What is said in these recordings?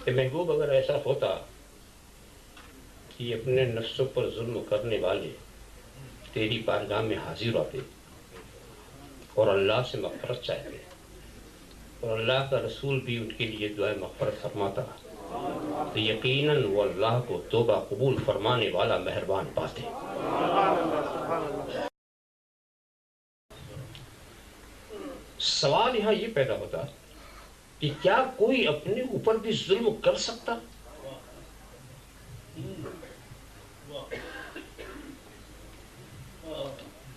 کہ محبوب اگر ایسا ہوتا کہ اپنے نفسوں پر ظلم کرنے والے تیری بارگاہ میں حاضر ہوتے اور اللہ سے مغفرت چاہتے اور اللہ کا رسول بھی ان کے لیے دعائے مغفرت فرماتا تو یقیناً وہ اللہ کو توبہ قبول فرمانے والا مہربان پاتے. سوال یہاں یہ پیدا ہوتا کہ کیا کوئی اپنے اوپر بھی ظلم کر سکتا؟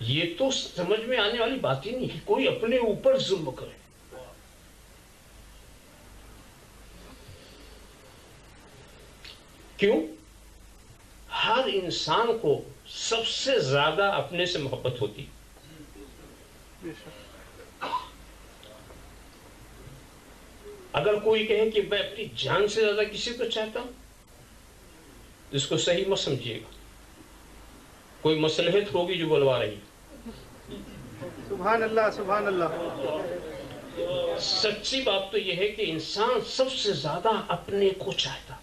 یہ تو سمجھ میں آنے والی بات ہی نہیں کہ کوئی اپنے اوپر ظلم کرے. کیوں؟ ہر انسان کو سب سے زیادہ اپنے سے محبت ہوتی. اگر کوئی کہے کہ میں اپنی جان سے زیادہ کسی کو چاہتا ہوں تو اس کو صحیح مت سمجھیے گا. کوئی مصلحت ہوگی جو بلوا رہی. سبحان اللہ سبحان اللہ. سچی بات تو یہ ہے کہ انسان سب سے زیادہ اپنے کو چاہتا.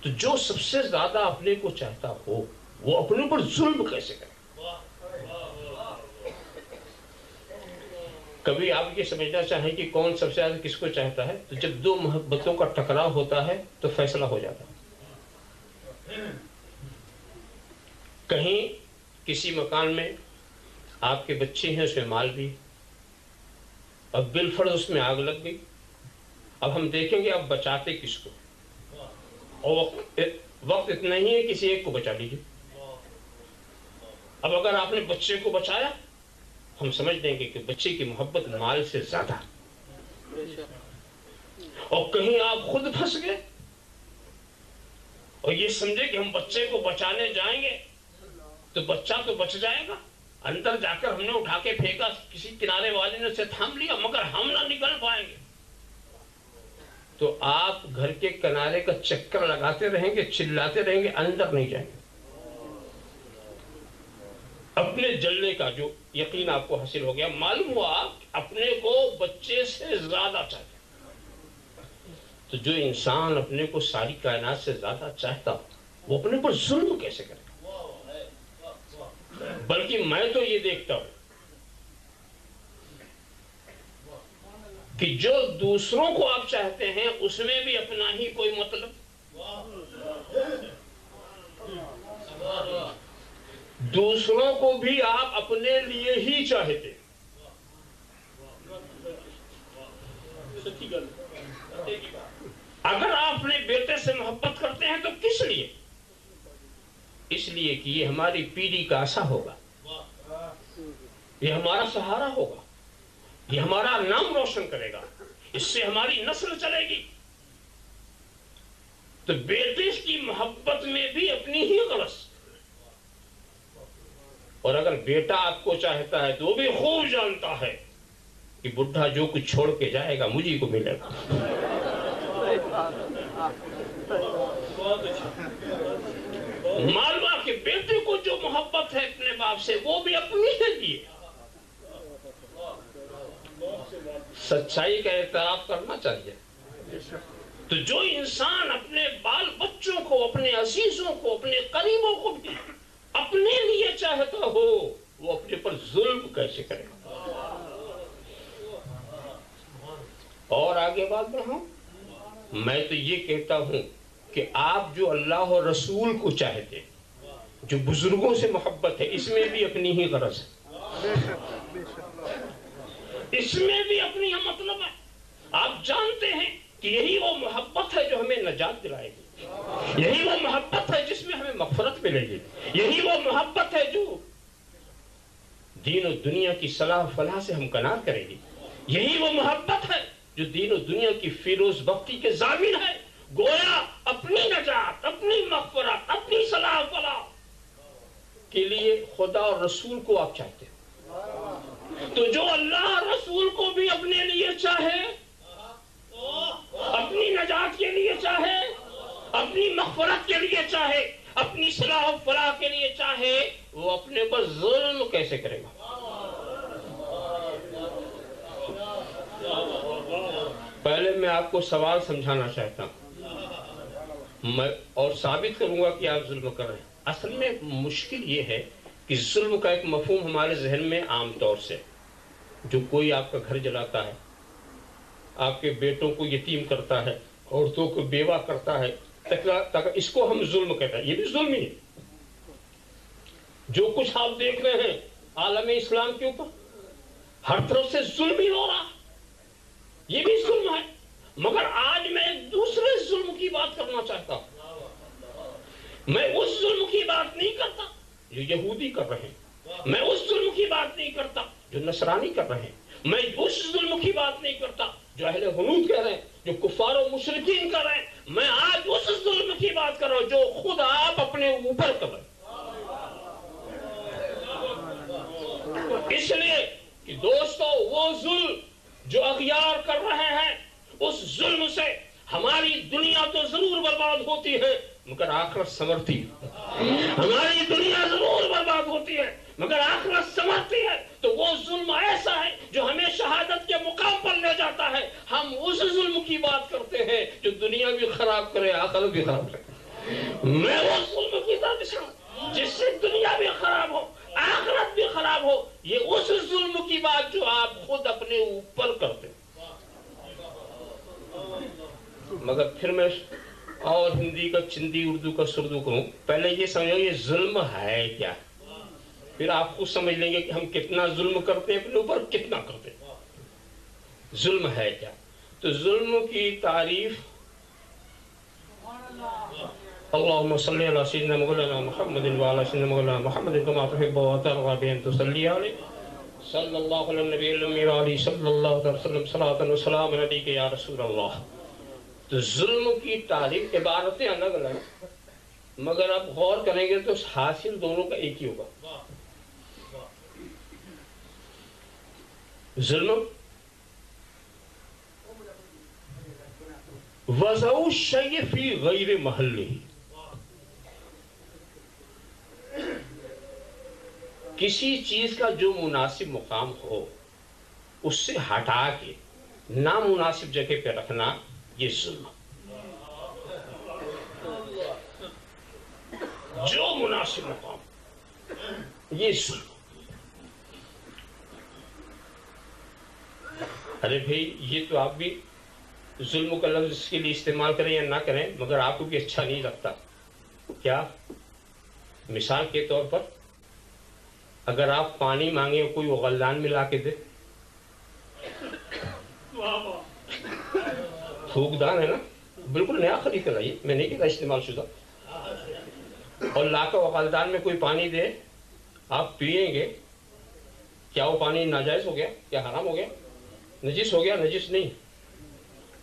تو جو سب سے زیادہ اپنے کو چاہتا ہو وہ اپنے پر ظلم کیسے کرے؟ کبھی آپ یہ سمجھنا چاہیں کہ کون سب سے زیادہ کس کو چاہتا ہے تو جب دو محبتوں کا ٹکراؤ ہوتا ہے تو فیصلہ ہو جاتا ہے. کہیں کسی مکان میں آپ کے بچے ہیں، اس میں مال بھی، اب بالفرض اس میں آگ لگ گئی. اب ہم دیکھیں گے اب بچاتے کس کو، اور وقت اتنا ہی ہے کسی ایک کو بچا لیجیے. اب اگر آپ نے بچے کو بچایا ہم سمجھ دیں گے کہ بچے کی محبت مال سے زیادہ. اور کہیں آپ خود پھنس گئے اور یہ سمجھے کہ ہم بچے کو بچانے جائیں گے تو بچہ تو بچ جائے گا، اندر جا کر ہم نے اٹھا کے پھینکا، کسی کنارے والے نے اسے تھام لیا مگر ہم نہ نکل پائیں گے، تو آپ گھر کے کنارے کا چکر لگاتے رہیں گے، چلاتے رہیں گے، اندر نہیں جائیں گے. اپنے جلنے کا جو یقین آپ کو حاصل ہو گیا، معلوم ہوا آپ اپنے کو بچے سے زیادہ چاہتے. تو جو انسان اپنے کو ساری کائنات سے زیادہ چاہتا وہ اپنے پر ظلم کیسے کرے؟ بلکہ میں تو یہ دیکھتا ہوں کہ جو دوسروں کو آپ چاہتے ہیں اس میں بھی اپنا ہی کوئی مطلب. دوسروں کو بھی آپ اپنے لیے ہی چاہتے. اگر آپ اپنے بیٹے سے محبت کرتے ہیں تو کس لیے؟ اس لیے کہ یہ ہماری پیڑھی کا آسا ہوگا، یہ ہمارا سہارا ہوگا، یہ ہمارا نام روشن کرے گا، اس سے ہماری نسل چلے گی. تو بیٹے کی محبت میں بھی اپنی ہی غرض. اور اگر بیٹا آپ کو چاہتا ہے تو وہ بھی خوب جانتا ہے کہ بڈھا جو کچھ چھوڑ کے جائے گا مجھے کو ملے گا. معلوم کہ بیٹے کو جو محبت ہے اپنے باپ سے وہ بھی اپنی ہے لیے. سچائی کا اعتراف کرنا چاہیے. تو جو انسان اپنے بال بچوں کو، اپنے عزیزوں کو، اپنے قریبوں کو بھی اپنے لیے چاہتا ہو وہ اپنے پر ظلم کیسے کرے گا؟ اور آگے بات بڑھاؤں، میں تو یہ کہتا ہوں کہ آپ جو اللہ اور رسول کو چاہتے، جو بزرگوں سے محبت ہے، اس میں بھی اپنی ہی غرض ہے، اس میں بھی اپنی ہی مطلب ہے. آپ جانتے ہیں کہ یہی وہ محبت ہے جو ہمیں نجات دلائے گی، یہی وہ محبت ہے جس میں ہمیں مغفرت ملے گی، یہی وہ محبت ہے جو دین و دنیا کی صلاح و فلاح سے ہمکنار کرے گی، یہی وہ محبت ہے جو دین و دنیا کی فیروز بختی کے ضامن ہے. گویا اپنی نجات، اپنی مغفرت، اپنی صلاح و فلاح کے لیے خدا اور رسول کو آپ چاہتے ہیں. تو جو اللہ رسول کو بھی اپنے لیے چاہے، اپنی نجات کے لیے چاہے، اپنی مغفرت کے لیے چاہے، اپنی صلاح و فلاح کے لیے چاہے، وہ اپنے پر ظلم کیسے کرے گا؟ پہلے میں آپ کو سوال سمجھانا چاہتا ہوں میں اور ثابت کروں گا کہ آپ ظلم کر رہے ہیں. اصل میں مشکل یہ ہے کہ ظلم کا ایک مفہوم ہمارے ذہن میں عام طور سے جو کوئی آپ کا گھر جلاتا ہے, آپ کے بیٹوں کو یتیم کرتا ہے, عورتوں کو بیوہ کرتا ہے, تک اس کو ہم ظلم کہتے ہیں. یہ بھی ظلم ہی ہے. جو کچھ آپ دیکھ رہے ہیں عالم اسلام کے اوپر ہر طرف سے ظلم ہی ہو رہا, یہ بھی ظلم ہے. مگر آج میں ایک دوسرے ظلم کی بات کرنا چاہتا ہوں. میں اس ظلم کی بات نہیں کرتا جو یہودی کر رہے ہیں, میں اس ظلم کی بات نہیں کرتا جو نصرانی کر رہے ہیں, میں اس ظلم کی بات نہیں کرتا جو اہل حنود کہہ رہے ہیں, جو کفار و مشرکین کر رہے ہیں. میں آج اس ظلم کی بات کر رہا ہوں جو خود آپ اپنے اوپر کر رہے ہیں. اس لیے کہ دوستو وہ ظلم جو اغیار کر رہے ہیں اس ظلم سے ہماری دنیا تو ضرور برباد ہوتی ہے مگر آخرت سنورتی ہے. ہماری دنیا ضرور برباد ہوتی ہے مگر آخرت سنورتی ہے. تو وہ ظلم ایسا ہے جو ہمیں شہادت کے مقام پر لے جاتا ہے. ہم اس ظلم کی بات کرتے ہیں جو دنیا بھی خراب کرے آخرت بھی خراب کرے. میں وہ ظلم کی بات جس سے دنیا بھی خراب ہو آخرت بھی خراب ہو. یہ اس ظلم کی بات جو آپ خود اپنے اوپر کرتے ہیں. مگر پھر میں اور ہندی کا چندی اردو کا سردو کروں. پہلے یہ سمجھو یہ ظلم ہے کیا, پھر آپ خود سمجھ لیں گے کہ ہم کتنا ظلم کرتے ہیں اپنے اوپر, کتنا کرتے ہیں. ظلم ہے کیا؟ تو ظلم کی تعریف اللهم صل على سيدنا مولانا محمد وعلى سيدنا مولانا محمد كما تحب وترضى بأن تصلي عليه صلى الله على النبي الأمي وعليه صلى الله عليه وسلم صلاة وسلام عليك يا رسول اللہ. تو ظلم کی تعریف عبارتیں الگ الگ مگر آپ غور کریں گے تو حاصل دونوں کا ایک ہی ہوگا. ظلم وضع الشیء فی غیر محلہ, کسی چیز کا جو مناسب مقام ہو اس سے ہٹا کے نامناسب جگہ پہ رکھنا یہ ظلم. جو مناسب مقام یہ ظلم. ارے بھائی یہ تو آپ بھی ظلم کا لفظ اس کے لیے استعمال کریں یا نہ کریں مگر آپ کو بھی اچھا نہیں لگتا کیا. مثال کے طور پر اگر آپ پانی مانگے کوئی غلدان میں لا کے دے, تھوک دان ہے نا, بالکل نیا خرید کر لائیے, میں نہیں کہتا استعمال شدہ, اور لا کر غلدان میں کوئی پانی دے آپ پیئیں گے, کیا وہ پانی ناجائز ہو گیا, کیا حرام ہو گیا, نجس ہو گیا؟ نجس نہیں.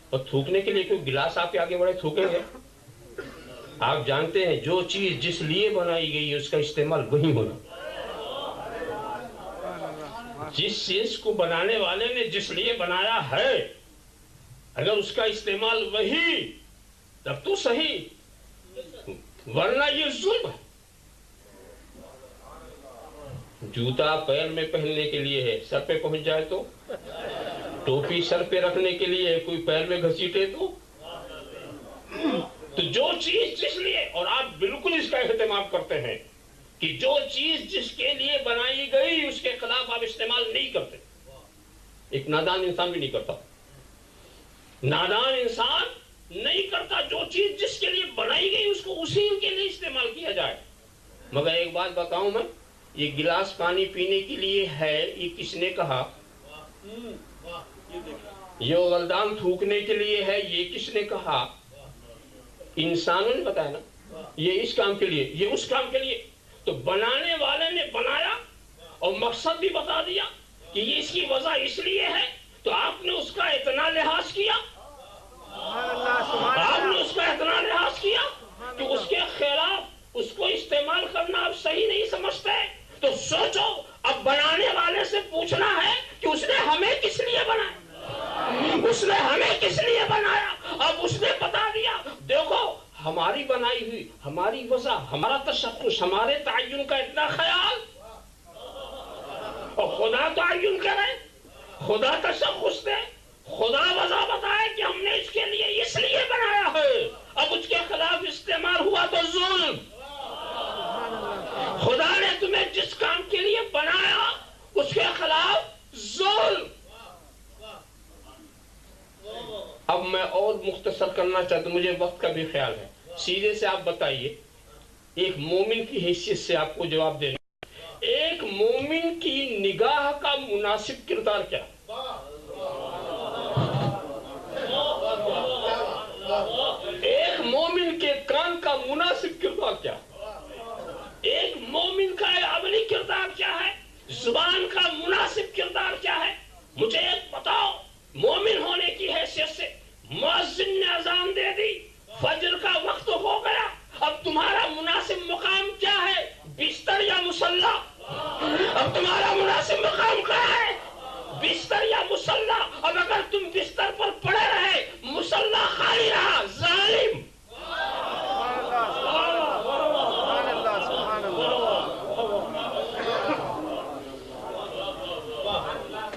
اور تھوکنے کے لیے کوئی گلاس آپ کے آگے بڑھے تھوکیں گے؟ آپ جانتے ہیں جو چیز جس لیے بنائی گئی ہے اس کا استعمال وہی ہونا. جس چیز کو بنانے والے نے جس لیے بنایا ہے اگر اس کا استعمال وہی تب تو صحیح, ورنہ یہ ظلم ہے. جوتا پیر میں پہننے کے لیے ہے, سر پہ پہنچ جائے تو, ٹوپی سر پہ رکھنے کے لیے ہے, کوئی پیر میں گھسیٹے تو جو چیز جس لیے, اور آپ بالکل اس کا اہتمام کرتے ہیں کہ جو چیز جس کے لیے بنائی گئی اس کے خلاف آپ استعمال نہیں کرتے. ایک نادان انسان بھی نہیں کرتا. نادان انسان نہیں کرتا, جو چیز جس کے لیے بنائی گئی اس کو اسی کے لیے استعمال کیا جائے. مگر ایک بات بتاؤں میں, یہ گلاس پانی پینے کے لیے ہے یہ کس نے کہا؟ یہ غلدان تھوکنے کے لیے ہے یہ کس نے کہا؟ انسانوں نے بتایا نا, یہ اس کام کے لیے, یہ اس کام کے لیے. تو بنانے والے نے بنایا اور مقصد بھی بتا دیا کہ یہ اس کی وجہ اس لیے ہے, تو آپ نے اس کا اتنا لحاظ کیا, آپ نے اس کا اتنا لحاظ کیا کہ اس کے خلاف اس کو استعمال کرنا آپ صحیح نہیں سمجھتے. تو سوچو, اب بنانے والے سے پوچھنا ہے کہ اس نے ہمیں کس لیے بنایا, اس نے ہمیں کس لیے بنایا. اب اس نے بتا دیا دیکھو ہماری بنائی ہوئی, ہماری وجہ, ہمارا تشخص, ہمارے تعین کا اتنا خیال, اور خدا تعین کرے, خدا تشخص دے, خدا وضع بتائے کہ ہم نے اس کے لیے اس لیے بنایا ہے، اب اس کے خلاف استعمال ہوا تو ظلم۔ خدا نے تمہیں جس کام کے لیے بنایا اس کے خلاف ظلم۔ اب میں اور مختصر کرنا چاہتا ہوں، مجھے وقت کا بھی خیال ہے، سیدھے سے آپ بتائیے، ایک مومن کی حیثیت سے آپ کو جواب دینا، ایک مومن کی نگاہ کا مناسب کردار کیا؟ ایک مومن کے کان کا مناسب کردار کیا؟ ایک مومن کا عملی کردار کیا ہے؟ زبان کا مناسب کردار کیا ہے؟ مجھے ایک بتاؤ، مومن ہونے کی حیثیت سے مؤذن نے اذان دے دی، فجر کا وقت ہو گیا، اب تمہارا مناسب مقام کیا ہے؟ بستر یا مصلی؟ اب تمہارا مناسب مقام کیا ہے؟ بستر یا مصلی؟ اب اگر تم بستر پر پڑے رہے، مصلی خالی رہا، ظالم۔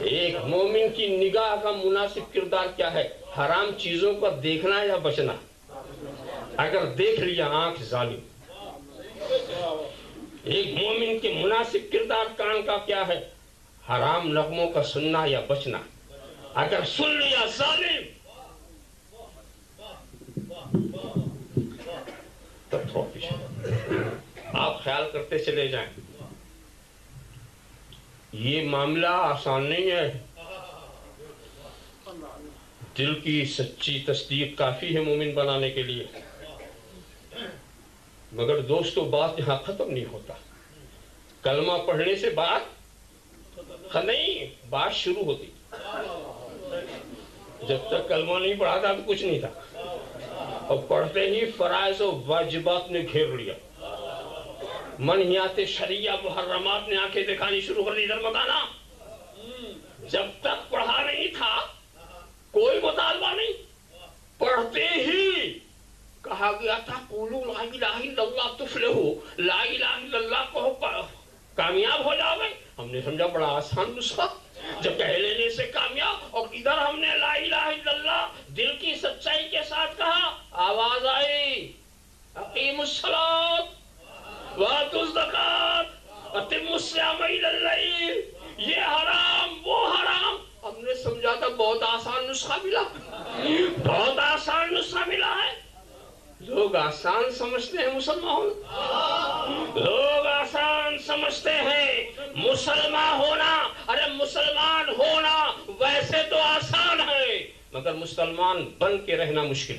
ایک مومن کی نگاہ کا مناسب کردار کیا ہے؟ حرام چیزوں کو دیکھنا یا بچنا؟ اگر دیکھ لیا آنکھ، ظالم۔ ایک مومن کے مناسب کردار کان کا کیا ہے؟ حرام نغموں کا سننا یا بچنا؟ اگر سن لیا، ظالم۔ تب تھوڑا پیچھے آپ خیال کرتے چلے جائیں، یہ معاملہ آسان نہیں ہے، دل کی سچی تصدیق کافی ہے مومن بنانے کے لیے، مگر دوستو بات یہاں ختم نہیں ہوتا۔ کلمہ پڑھنے سے بات نہیں، بات شروع ہوتی۔ جب تک کلمہ نہیں پڑھا تھا تو کچھ نہیں تھا، اور پڑھتے ہی فرائض و واجبات نے گھیر لیا، منہیات شریعہ محرمات نے آنکھیں دکھانی شروع کر دی۔ ادھر بتانا، جب تک پڑھا نہیں تھا کوئی مطالبہ نہیں، پڑھتے ہی کہا گیا تھا قولوا لا الہ الا اللہ تفلحوا، لا الہ الا اللہ کہو کامیاب ہو جاؤ گے۔ ہم نے سمجھا بڑا آسان نسخہ، جب کہہ لینے سے کامیاب، اور ادھر ہم نے لا الہ الا اللہ دل کی سچائی کے ساتھ کہا، آواز آئی اقیموا الصلاۃ وآتوا الزکاۃ واتموا الصیام الی اللیل، یہ حرام وہ حرام۔ ہم نے سمجھا تھا بہت آسان نسخہ ملا، بہت آسان نسخہ ملا ہے۔ لوگ آسان سمجھتے ہیں مسلمان، لوگ آسان سمجھتے ہیں مسلمان ہونا۔ ارے مسلمان ہونا ویسے تو آسان ہے، مگر مسلمان بن کے رہنا مشکل۔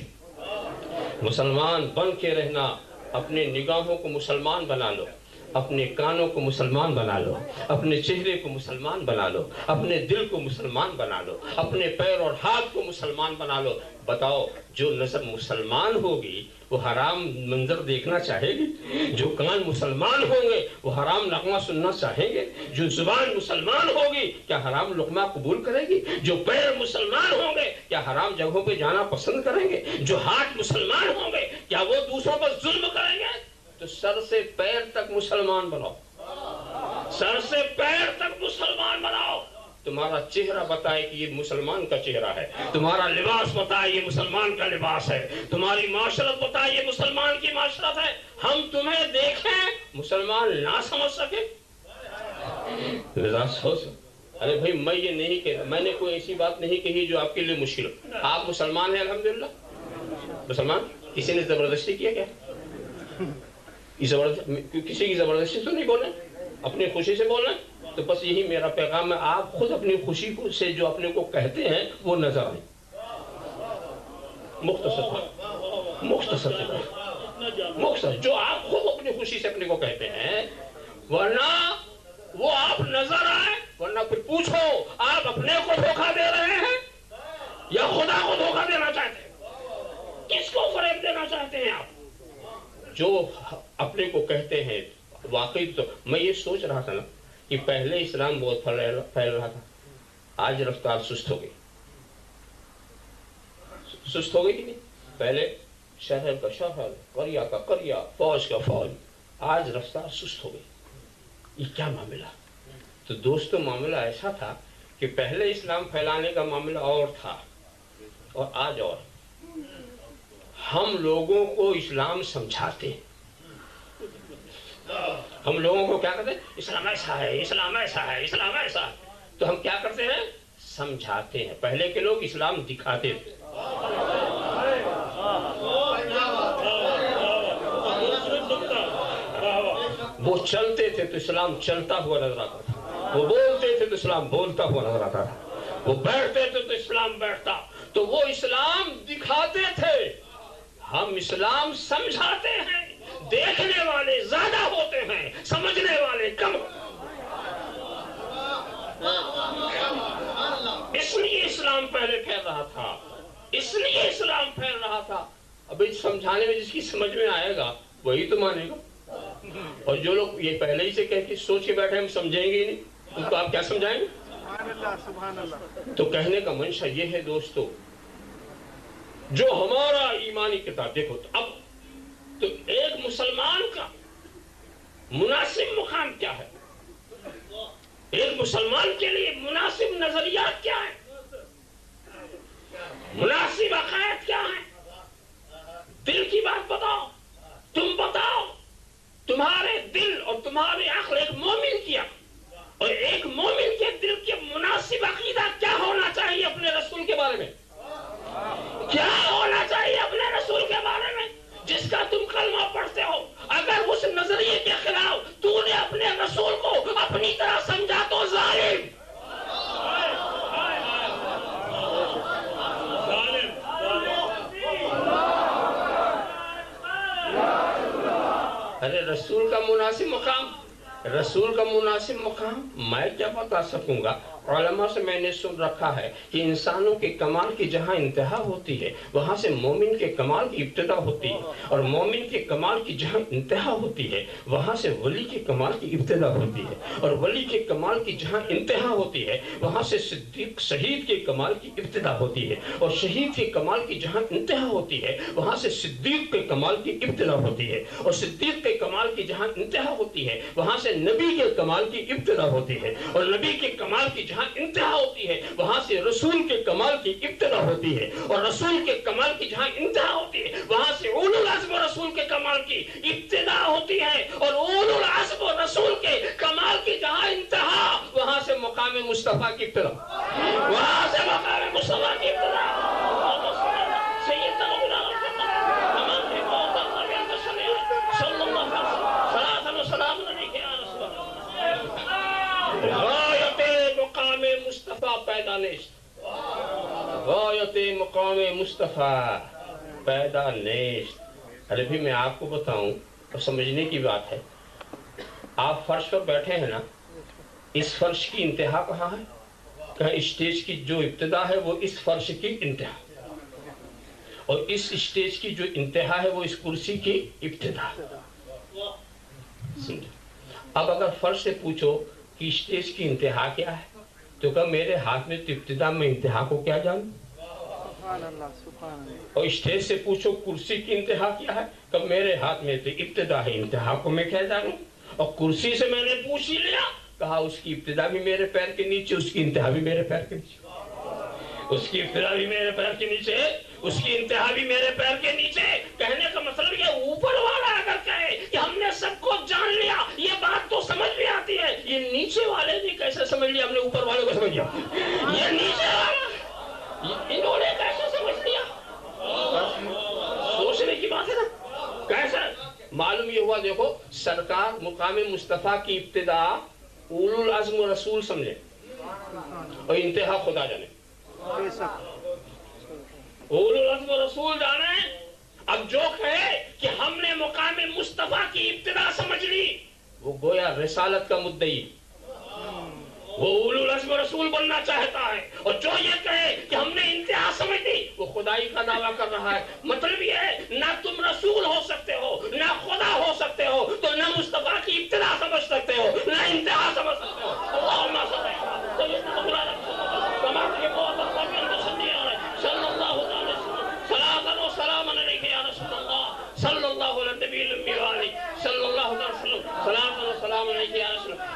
مسلمان بن کے رہنا، اپنے نگاہوں کو مسلمان بنا لو، اپنے کانوں کو مسلمان بنا لو، اپنے چہرے کو مسلمان بنا لو، اپنے دل کو مسلمان بنا لو، اپنے پیر اور ہاتھ کو مسلمان بنا لو۔ بتاؤ، جو نظر مسلمان ہوگی وہ حرام منظر دیکھنا چاہے گی؟ جو کان مسلمان ہوں گے وہ حرام نغمہ سننا چاہیں گے؟ جو زبان مسلمان ہوگی کیا حرام لقمہ قبول کرے گی؟ جو پیر مسلمان ہوں گے کیا حرام جگہوں پہ جانا پسند کریں گے؟ جو ہاتھ مسلمان ہوں گے کیا وہ دوسروں پر ظلم کریں گے؟ تو سر سے پیر تک مسلمان بناؤ، سر سے پیر تک مسلمان بناؤ۔ تمہارا چہرہ بتائے کہ یہ مسلمان کا چہرہ ہے، تمہارا لباس بتائے یہ مسلمان کا لباس ہے، تمہاری معاشرت بتائے یہ مسلمان کی معاشرت ہے۔ ہم تمہیں دیکھیں مسلمان نہ سمجھ سکے، لذا سوچ۔ ارے بھائی، میں یہ نہیں کہتا، میں نے کوئی ایسی بات نہیں کہی جو آپ کے لیے مشکل ہو۔ آپ مسلمان ہیں الحمدللہ، مسلمان۔ کسی نے زبردستی کیا کیا؟ کسی کی زبردستی تو نہیں بولے، اپنی خوشی سے بولیں۔ تو بس یہی میرا پیغام ہے، آپ خود اپنی خوشی سے جو اپنے کو کہتے ہیں وہ نظر آئے۔ مختصر جو آپ خود اپنی خوشی سے اپنے کو کہتے ہیں، ورنہ وہ آپ نظر آئے، ورنہ پھر پوچھو آپ اپنے کو دھوکہ دے رہے ہیں یا خدا کو دھوکہ دینا چاہتے ہیں؟ کس کو فریب دینا چاہتے ہیں آپ؟ جو اپنے کو کہتے ہیں واقعی۔ تو میں یہ سوچ رہا تھا نا کہ پہلے اسلام بہت پھیل رہا تھا، آج رفتار سست ہو گئی، سست ہو گئی کہ نہیں؟ پہلے شہر کا شہر، قریہ کا قریہ، فوج کا فوج، آج رفتار سست ہو گئی۔ یہ کیا معاملہ؟ تو دوستو معاملہ ایسا تھا کہ پہلے اسلام پھیلانے کا معاملہ اور تھا اور آج اور. ہم لوگوں کو اسلام سمجھاتے ہیں. ہم لوگوں کو کیا کرتے ہیں؟ اسلام ایسا ہے، اسلام ایسا ہے، اسلام ایسا ہے. تو ہم کیا کرتے ہیں؟ سمجھاتے ہیں. پہلے کے لوگ اسلام دکھاتے تھے. وہ چلتے تھے تو اسلام چلتا ہوا نظر آتا تھا. وہ بولتے تھے تو اسلام بولتا ہوا نظر آتا تھا. وہ بیٹھتے تھے تو اسلام بیٹھتا. تو وہ اسلام دکھاتے تھے. ہم اسلام سمجھاتے ہیں. دیکھنے والے زیادہ ہوتے ہیں، سمجھنے والے کم. اس لیے اسلام پہلے پھیل رہا تھا. اس لیے اسلام پھیل رہا تھا. ابھی سمجھانے میں جس کی سمجھ میں آئے گا وہی تو مانے گا. اور جو لوگ یہ پہلے ہی سے کہہ کے سوچ کے بیٹھے ہم سمجھیں گے نہیں، ان کو آپ کیا سمجھائیں گے؟ سبحان اللہ. تو کہنے کا منشا یہ ہے دوستو، جو ہمارا ایمانی کتاب دیکھو تو اب تو ایک مسلمان کا مناسب مقام کیا ہے؟ ایک مسلمان کے لیے مناسب نظریات کیا ہے؟ مناسب عقائد کیا ہے؟ دل کی بات بتاؤ. تم بتاؤ تمہارے دل اور تمہاری عقل ایک مومن کیا اور ایک مومن کے دل کے مناسب عقیدہ کیا ہونا چاہیے اپنے رسول کے بارے میں؟ کیا ہونا چاہیے اپنے رسول کے بارے میں جس کا تم کلمہ پڑھتے ہو؟ اگر اس نظریے کے خلاف تو نے اپنے رسول کو اپنی طرح سمجھا تو ظالم. ارے رسول کا مناسب مقام، رسول کا مناسب مقام میں کیا بتا سکوں گا؟ علماء سے میں نے سن رکھا ہے کہ انسانوں کے کمال کی جہاں انتہا ہوتی ہے وہاں سے مومن کے کمال کی ابتدا ہوتی ہے، اور مومن کے کمال کی جہاں انتہا ہوتی ہے وہاں سے ولی کے کمال کی ابتدا ہوتی ہے، اور ولی کے کمال کی جہاں انتہا ہوتی ہے وہاں سے صدیق شہید کے کمال کی ابتدا ہوتی ہے، اور شہید کے کمال کی جہاں انتہا ہوتی ہے وہاں سے صدیق کے کمال کی ابتدا ہوتی ہے، اور صدیق کے کمال کی جہاں انتہا ہوتی ہے وہاں سے نبی کے کمال کی ابتدا ہوتی ہے، اور نبی کے کمال کی جہاں انتہا ہوتی ہے وہاں سے رسول کے کمال کی ابتدا ہوتی ہے، اور رسول کے کمال کی جہاں انتہا ہوتی ہے وہاں سے اولو العزم رسول کے کمال کی ابتدا ہوتی ہے، اور اولو العزم رسول کے کمال کی جہاں انتہا وہاں سے مقام مصطفیٰ کی ابتدا، وہاں سے مقام مصطفیٰ کی ابتدا. مصطفیٰ پیدا نیست، غایت مقام مصطفیٰ پیدا نیست. ارے بھی میں آپ کو بتاؤں اور سمجھنے کی بات ہے، آپ فرش پر بیٹھے ہیں نا، اس فرش کی انتہا کہاں ہے؟ کہاں اسٹیج کی جو ابتدا ہے وہ اس فرش کی انتہا، اور اس اسٹیج کی جو انتہا ہے وہ اس کرسی کی ابتدا. اب اگر فرش سے پوچھو کہ اسٹیج کی انتہا کیا ہے تو کہ میرے ہاتھ میں تو ابتدا میں انتہا کو کیا جانوں؟ اور اسٹیج سے پوچھو کرسی کی انتہا کیا ہے کہ میرے ہاتھ میں تو ابتدا ہے، انتہا کو میں کیا جانوں؟ اور کرسی سے میں نے پوچھ ہی لیا، کہا اس کی ابتدا بھی میرے پیر کے نیچے، اس کی انتہا بھی میرے پیر کے نیچے، اس کی ابتدا بھی میرے پیر کے نیچے، اس کی انتہا بھی میرے پیر کے نیچے. کہنے کا مطلب یہ اوپر والا اگر کہے کہ ہم نے سب کو جان لیا یہ بات تو سمجھ بھی آتی ہے، یہ نیچے والے نے کیسے سمجھ لیا ہم نے اوپر والے کو سمجھ لیا؟ یہ نیچے والا انہوں نے کیسے سمجھ لیا؟ سوچنے کی بات ہے نا. کیسے معلوم یہ ہوا؟ دیکھو سرکار مقام مصطفیٰ کی ابتدا اولو العزم رسول سمجھے اور انتہا خدا جانے. اولو العزم رسول جانے. اب جو کہے کہ ہم نے مقام مصطفیٰ کی ابتدا سمجھ لی وہ گویا رسالت کا مدعی، وہ اولو العزم رسول بننا چاہتا ہے، اور جو یہ کہے کہ ہم نے انتہا سمجھ لی وہ خدائی کا دعویٰ کر رہا ہے. مطلب یہ ہے نہ تم رسول ہو سکتے ہو، نہ خدا ہو سکتے ہو، تو نہ مصطفیٰ کی ابتدا سمجھ سکتے ہو نہ انتہا سمجھ سکتے ہو. اللہم صل علی کما صلی اللہ علیہ وسلم صلاۃ و سلام علیک یا رسول اللہ صلی اللہ علیہ نبی الامی علیہ صلی اللہ علیہ وسلم صلاۃ و سلام علیک یا رسول اللہ.